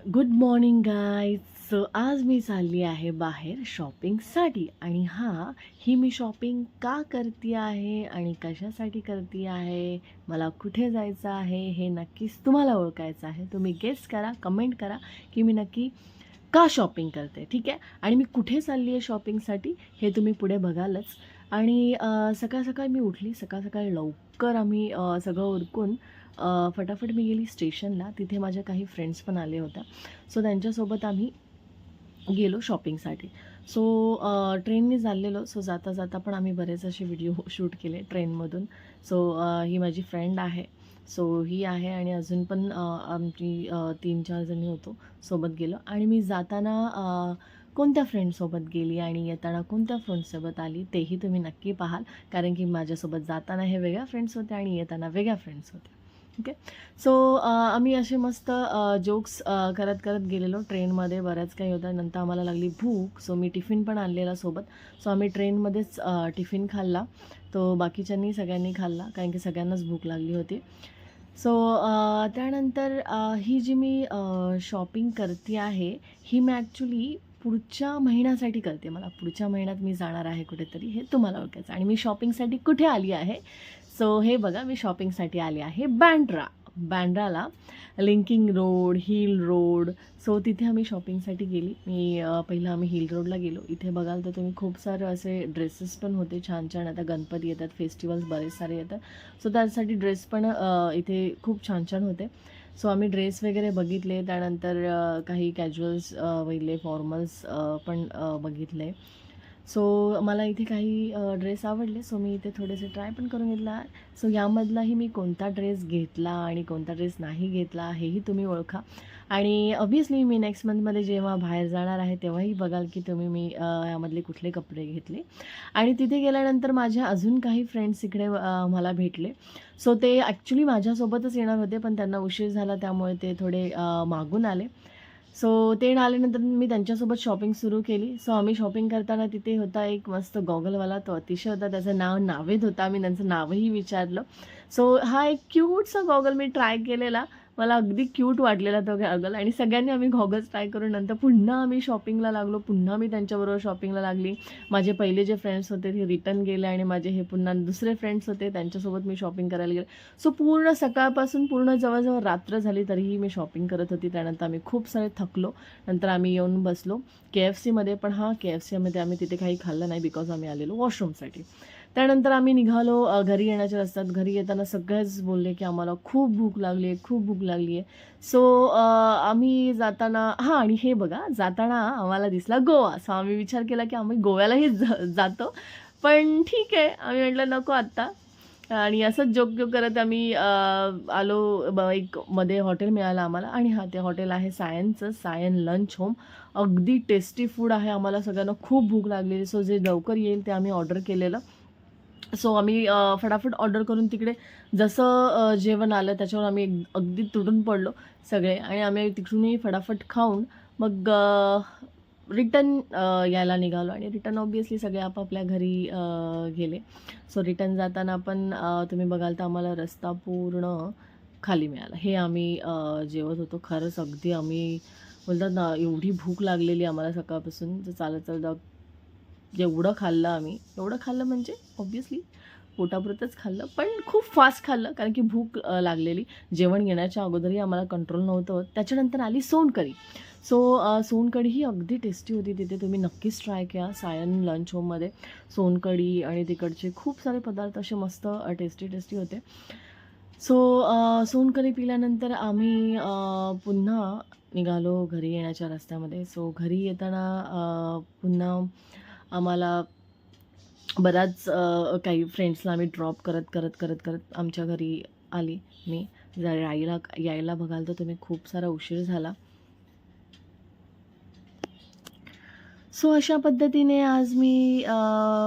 Good morning guys. So आज मी चालली आहे बाहेर शॉपिंगसाठी आणि ही मी शॉपिंग का करते आहे आणि कशासाठी करते आहे, मला कुठे जायचं आहे हे नक्कीच तुम्हाला ओळखायचं आहे. तुम्ही गेस करा, कमेंट करा की मी नक्की का शॉपिंग करते, ठीक आहे. आणि मी कुठे चालली आहे शॉपिंगसाठी हे तुम्ही पुढे बघालच. आणि सकाळ सकाळी मी उठली, सकाळ सकाळी लवकर आम्ही सगळं उरकून फटाफट मी गेली स्टेशनला. तिथे माझ्या काही फ्रेंड्स पण आले होत्या. सो त्यांच्यासोबत आम्ही गेलो शॉपिंगसाठी. सो ट्रेनने चाललेलो. सो जाता जाता पण आम्ही बरेच असे व्हिडिओ शूट केले ट्रेनमधून. सो ही माझी फ्रेंड आहे. सो ही आहे आणि अजून पण आमची 3-4 जणी होतो, सोबत गेलो. आणि मी जाताना कोणत्या फ्रेंडसोबत गेली आणि येताना कोणत्या फ्रेंड्ससोबत आली तेही तुम्ही नक्की पाहाल. कारण की माझ्यासोबत जाताना हे वेगळ्या फ्रेंड्स होत्या आणि येताना वेगळ्या फ्रेंड्स होत्या. ओके. सो आम्ही असे मस्त जोक्स करत करत गेलेलो ट्रेनमध्ये. बऱ्याच काही होत्या. नंतर आम्हाला लागली भूक. सो मी टिफिन पण आणलेला सोबत. सो आम्ही ट्रेनमध्येच टिफिन खाल्ला. तो बाकीच्यांनी सगळ्यांनी खाल्ला कारण की सगळ्यांनाच भूक लागली होती. सो त्यानंतर ही जी मी शॉपिंग करते आहे, ही मी ॲक्च्युली पुढच्या महिन्यासाठी करते. मला पुढच्या महिन्यात मी जाणार आहे कुठेतरी, हे तुम्हाला ओळखायचं. आणि मी शॉपिंगसाठी कुठे आली आहे, सो हे बघा, मी शॉपिंगसाठी आली आहे बँड्रा. बँड्राला Linking Road, Hill Road. So तिथे आम्ही शॉपिंगसाठी गेली. पहिलं आम्ही हिल रोडला गेलो. इथे बघाल तर तुम्ही खूप सारे असे ड्रेसेस पण होते छान छान. आता गणपती येतात, फेस्टिवल्स बरेच सारे येतात. सो त्यासाठी ड्रेस पण इथे खूप छान छान होते. सो आम्ही ड्रेस वगैरे बघितले. त्यानंतर काही कॅज्युअल्स वगैरे फॉर्मल्स पण बघितले. सो मला इथे काही ड्रेस आवडले. सो मी इथे थोडेसे ट्राय पण करून घेतला. सो यामधलाही मी कोणता ड्रेस घेतला आणि कोणता ड्रेस नाही घेतला हेही तुम्ही ओळखा. आणि ऑब्व्हियसली मी नेक्स्ट मंथमध्ये जेव्हा बाहेर जाणार आहे तेव्हाही बघाल की तुम्ही मी यामधले कुठले कपडे घेतले. आणि तिथे गेल्यानंतर माझ्या अजून काही फ्रेंड्स इकडे मला भेटले. सो ते ॲक्च्युली माझ्यासोबतच येणार होते, पण त्यांना उशीर झाला त्यामुळे ते थोडे मागून आले. सो ते आल्यानंतर मी त्यांच्यासोबत शॉपिंग सुरू केली. सो आम्ही शॉपिंग करताना तिथे होता एक मस्त गॉगलवाला, तो अतिशय होता. त्याचं नाव नावेद होता. मी त्यांचं नावही विचारलं. सो हा एक क्यूटसा गॉगल मी ट्राय केलेला. मला अगदी क्यूट वाटलेला तो गॉगल. आणि सगळ्यांनी आम्ही गॉगल्स ट्राय करून नंतर पुन्हा आम्ही शॉपिंगला लागलो. पुन्हा मी त्यांच्याबरोबर शॉपिंगला लागली. माझे पहिले जे फ्रेंड्स होते ते रिटर्न गेले आणि माझे हे पुन्हा दुसरे फ्रेंड्स होते, त्यांच्यासोबत मी शॉपिंग करायला गेले. सो पूर्ण सकाळपासून पूर्ण जवळजवळ रात्र झाली तरीही मी शॉपिंग करत होती. त्यानंतर आम्ही खूप सारे थकलो. नंतर आम्ही येऊन बसलो KFCमध्ये. पण KFCमध्ये आम्ही तिथे काही खाल्लं नाही बिकॉज आम्ही आलेलो वॉशरूमसाठी. त्यानंतर आम्ही निघालो घरी येण्याच्या रस्त्यात. घरी येताना सगळेच बोलले की आम्हाला खूप भूक लागली आहे, खूप भूक लागली आहे. सो आम्ही जाताना आणि हे बघा, जाताना आम्हाला दिसला गोवा. सो आम्ही विचार केला की आम्ही गोव्यालाही जातो. पण ठीक आहे, आम्ही म्हटलं नको आत्ता. आणि असंच जोक जोक करत आम्ही आलो. एक मध्ये हॉटेल मिळालं आम्हाला. आणि ते हॉटेल आहे सायनचं, सायन लंच होम. अगदी टेस्टी फूड आहे. आम्हाला सगळ्यांना खूप भूक लागलेली. सो जे लवकर येईल ते आम्ही ऑर्डर केलेलं. सो आम्ही फटाफट ऑर्डर करून तिकडे जसं जेवण आलं त्याच्यावर आम्ही अगदी तुटून पडलो सगळे. आणि आम्ही तिकडूनही फटाफट खाऊन मग रिटर्न यायला निघालो. आणि रिटर्न ऑब्व्हियसली सगळे आपापल्या घरी गेले. सो रिटर्न जाताना पण तुम्ही बघाल तर आम्हाला रस्ता पूर्ण खाली मिळाला. हे आम्ही जेवत होतो. खरंच अगदी आम्ही बोलतात ना, एवढी भूक लागलेली आम्हाला सकाळपासून. तर चालत चालत जेवढं खाल्लं आम्ही, एवढं खाल्लं म्हणजे ऑब्व्हियसली पोटापुरतंच खाल्लं, पण खूप फास्ट खाल्लं कारण की भूक लागलेली. जेवण घेण्याच्या अगोदरही आम्हाला कंट्रोल नव्हतं होत. त्याच्यानंतर आली सोनकढी. सो सोनकढी ही अगदी टेस्टी होती. तिथे तुम्ही नक्कीच ट्राय करा सायन लंच होममध्ये. सोनकढी आणि तिकडचे खूप सारे पदार्थ असे मस्त टेस्टी टेस्टी होते. सो सोनकढी पिल्यानंतर आम्ही पुन्हा निघालो घरी येण्याच्या रस्त्यामध्ये. सो घरी येताना पुन्हा आम्हाला बऱ्याच काही फ्रेंड्सला आम्ही ड्रॉप करत करत करत करत आमच्या घरी आली मी. यायला यायला बघाल तर तुम्ही खूप सारा उशीर झाला. सो अशा पद्धतीने आज मी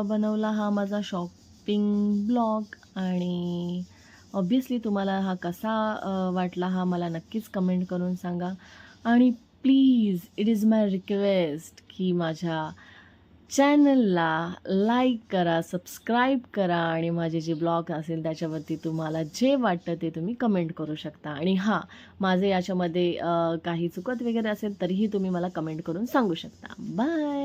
बनवला हा माझा शॉपिंग ब्लॉग. आणि ऑब्व्हियसली तुम्हाला हा कसा वाटला हा मला नक्कीच कमेंट करून सांगा. आणि please, it is my request की माझ्या चॅनलला लाईक करा, सबस्क्राईब करा आणि माझे जे ब्लॉग असेल त्याच्यावरती तुम्हाला जे वाटतं ते तुम्ही कमेंट करू शकता. आणि हां, माझे याच्यामध्ये काही चुकत वगैरे असेल तरीही तुम्ही मला कमेंट करून सांगू शकता. बाय.